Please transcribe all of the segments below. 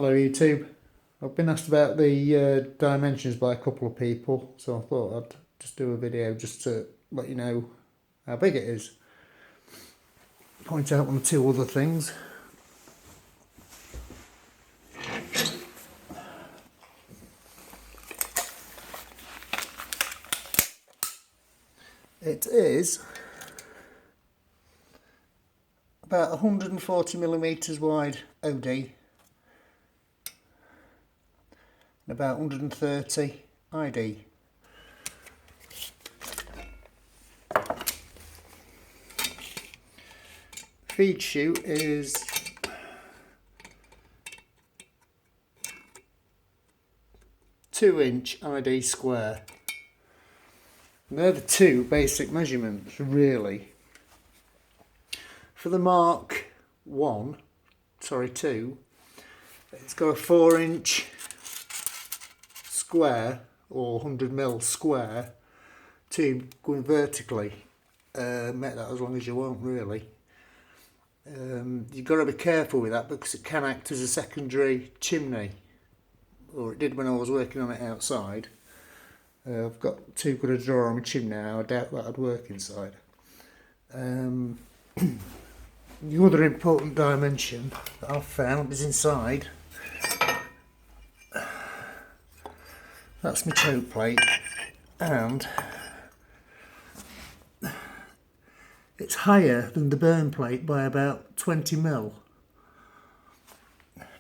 Hello YouTube. I've been asked about the dimensions by a couple of people, so I thought I'd just do a video just to let you know how big it is. Point out one or two other things. It is about 140mm wide OD and about 130 ID. Feed chute is 2" ID square. And they're the two basic measurements really. For the Mark 2, it's got a 4" square or 100mm square tube going vertically. Make that as long as you want really. You've got to be careful with that because it can act as a secondary chimney, or it did when I was working on it outside. I've got too good a draw on my chimney now, I doubt that would work inside. The other important dimension that I've found is inside. That's my choke plate, and it's higher than the burn plate by about 20mm.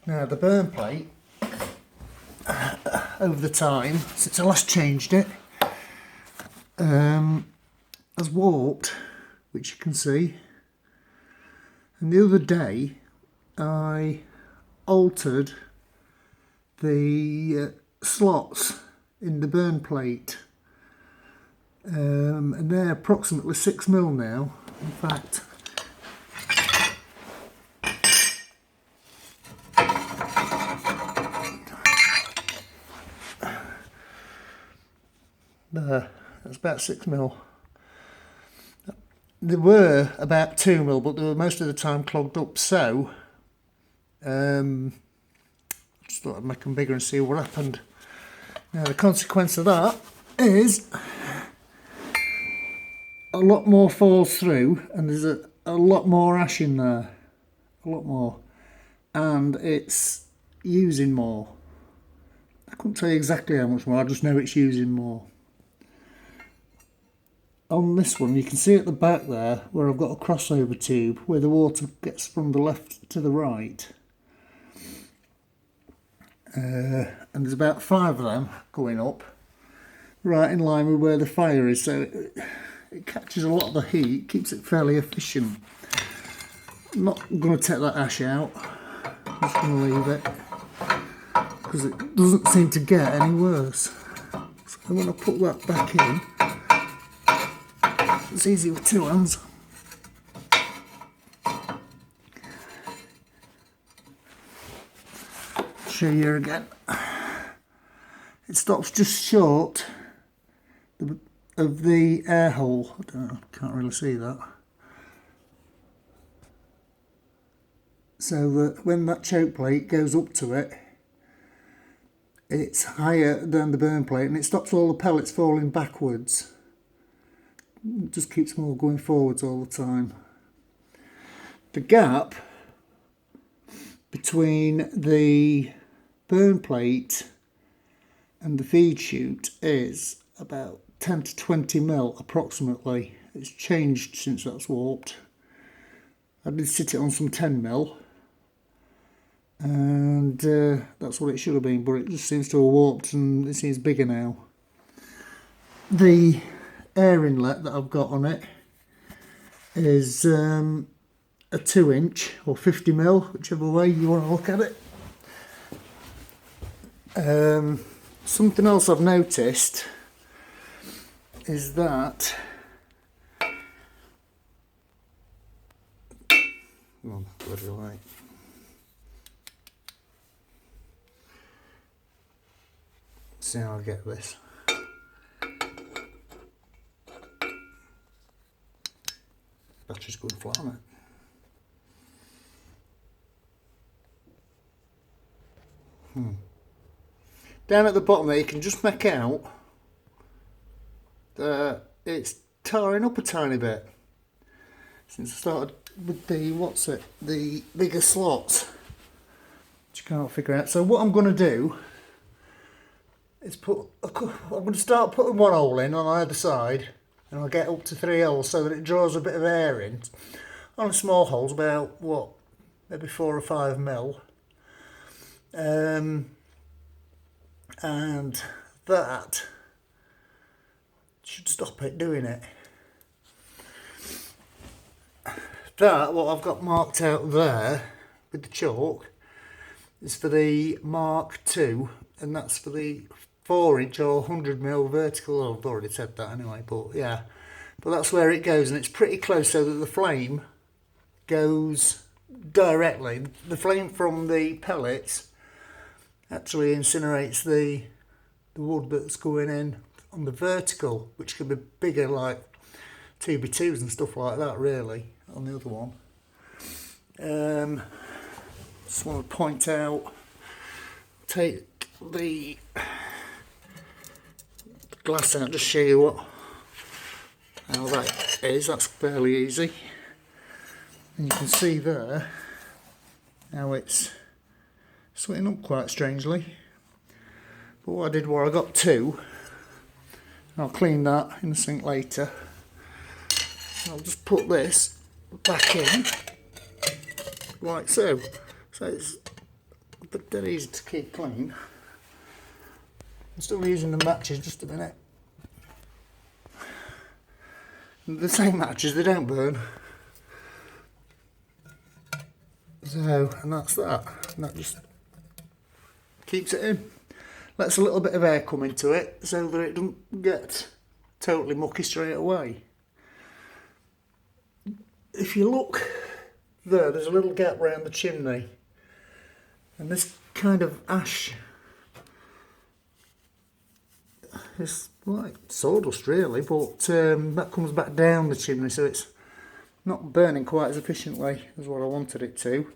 Now the burn plate, over the time since I last changed it, has warped, which you can see. And the other day I altered the slots in the burn plate, and they're approximately 6mm now. In fact, there, that's about 6mm. They were about 2mm, but they were most of the time clogged up, so I just thought I'd make them bigger and see what happened. Now the consequence of that is a lot more falls through, and there's a lot more ash in there, a lot more, and it's using more. I couldn't tell you exactly how much more, I just know it's using more. On this one you can see at the back there where I've got a crossover tube where the water gets from the left to the right, and there's about 5 of them going up right in line with where the fire is, so it catches a lot of the heat, keeps it fairly efficient. I'm not going to take that ash out, I'm just going to leave it because it doesn't seem to get any worse. So I'm going to put that back in. It's easy with 2 hands. Show you again. It stops just short of the air hole. I don't know, can't really see that. So that when that choke plate goes up to it, it's higher than the burn plate, and it stops all the pellets falling backwards. It just keeps them all going forwards all the time. The gap between the burn plate and the feed chute is about 10 to 20mm approximately. It's changed since that's warped. I did sit it on some 10mm, and that's what it should have been, but it just seems to have warped and it seems bigger now. The air inlet that I've got on it is a 2" or 50mm, whichever way you want to look at it. Something else I've noticed is that bloody light. See how I get this. Battery's going flat on it. Down at the bottom there you can just make out that it's tarring up a tiny bit. Since I started with the bigger slots, which you can't figure out. So what I'm going to do is I'm going to start putting one hole in on either side, and I'll get up to 3 holes so that it draws a bit of air in. On small holes, about what, maybe 4 or 5 mil, and that should stop it doing it. That, what I've got marked out there with the chalk, is for the Mark II, and that's for the 4-inch or 100mm vertical. I've already said that anyway, but yeah. But that's where it goes, and it's pretty close so that the flame goes directly. The flame from the pellets actually incinerates the wood that's going in on the vertical, which can be bigger, like 2x2s and stuff like that, really, on the other one. Just want to point out, take the glass out, just show you how that is. That's fairly easy. And you can see there how it's sweating up quite strangely. But what I did was I got 2. I'll clean that in the sink later. I'll just put this back in like so. So it's dead easy to keep clean. I'm still using the matches, just a minute. The same matches, they don't burn. So, and that's that. And that just keeps it in. Lets a little bit of air come into it so that it doesn't get totally mucky straight away. If you look there, there's a little gap around the chimney. And this kind of ash is like sawdust really, but that comes back down the chimney, so it's not burning quite as efficiently as what I wanted it to.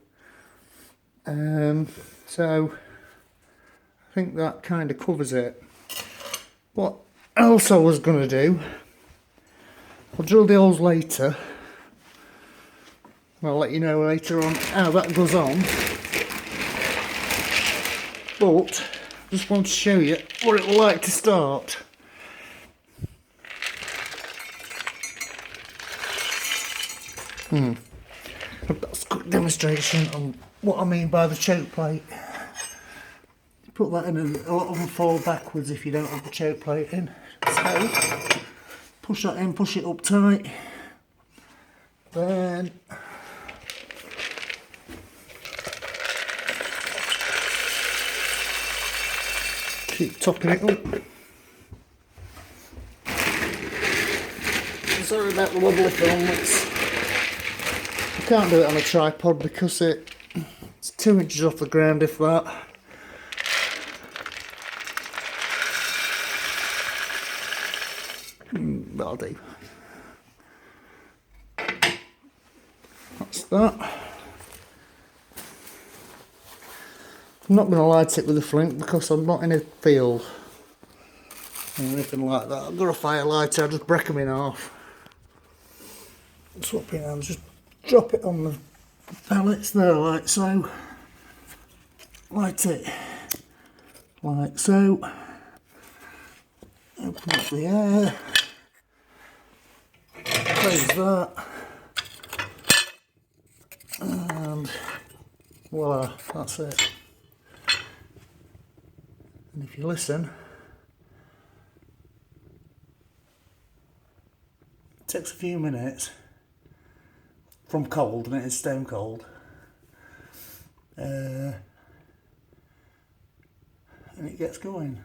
So I think that kind of covers it. What else I was going to do, I'll drill the holes later. I'll let you know later on how that goes on. But just want to show you what it will like to start. That's a quick demonstration on what I mean by the choke plate. Put that in, and a lot of them fall backwards if you don't have the choke plate in. So push that in, push it up tight, then keep topping it up. Sorry about the wobbly film. I can't do it on a tripod because it's 2 inches off the ground, if that. That'll do. That's that. I'm not going to light it with a flint because I'm not in a field or anything like that. I've got a fire lighter, I just break them in half. Swap it and just drop it on the pellets there like so. Light it like so. Open up the air. Close that. And voila, that's it. And if you listen, it takes a few minutes from cold, and it is stone cold, and it gets going.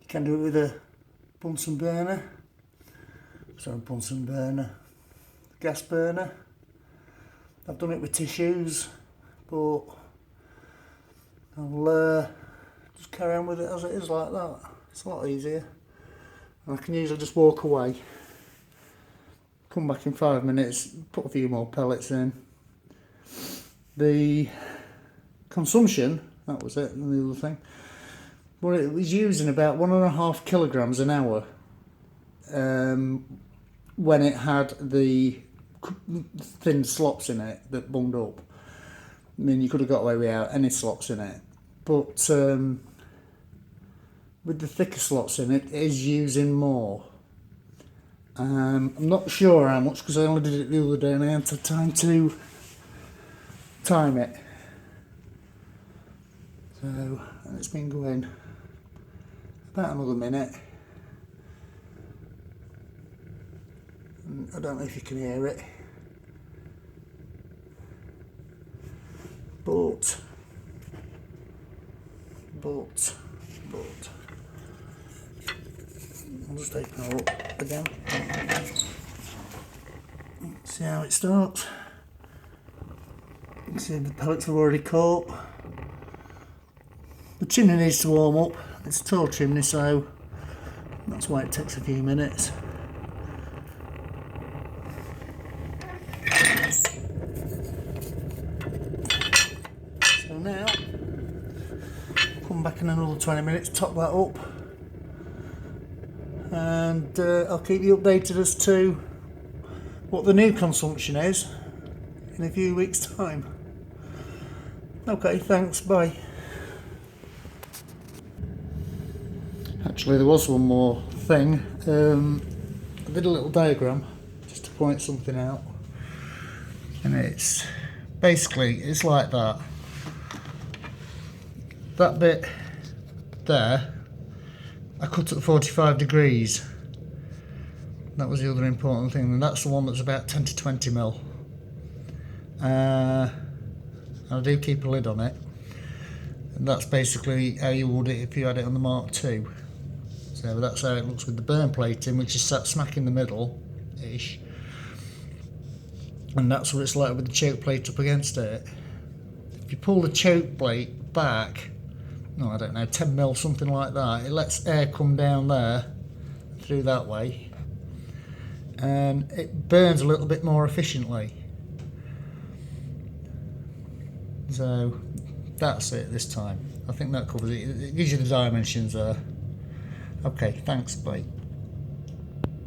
You can do it with a Bunsen burner, gas burner. I've done it with tissues, but I'll just carry on with it as it is like that. It's a lot easier. And I can usually just walk away, come back in 5 minutes, put a few more pellets in. The consumption That was it, and the other thing. Well, it was using about 1.5 kilograms an hour when it had the thin slops in it that bunged up. I mean, you could have got away without any slots in it, but with the thicker slots in it, it is using more. I'm not sure how much because I only did it the other day and I hadn't had time to time it. So, and it's been going about another minute. And I don't know if you can hear it, but I'll just open her up again. See how it starts. You can see the pellets have already caught. The chimney needs to warm up. It's a tall chimney, so that's why it takes a few minutes. So now, come back in another 20 minutes, top that up, and I'll keep you updated as to what the new consumption is in a few weeks' time. Okay, thanks, bye. Actually, there was one more thing. I did a little diagram just to point something out, and it's basically it's like that. That bit there, I cut at 45 degrees. That was the other important thing, and that's the one that's about 10 to 20 mil. I do keep a lid on it, and that's basically how you would it if you had it on the Mark II. So that's how it looks with the burn plating, which is sat smack in the middle-ish, and that's what it's like with the choke plate up against it. If you pull the choke plate back, no, I don't know, 10 mil, something like that, it lets air come down there through that way, and it burns a little bit more efficiently. So that's it this time. I think that covers it. It gives you the dimensions there. Okay, thanks, bye.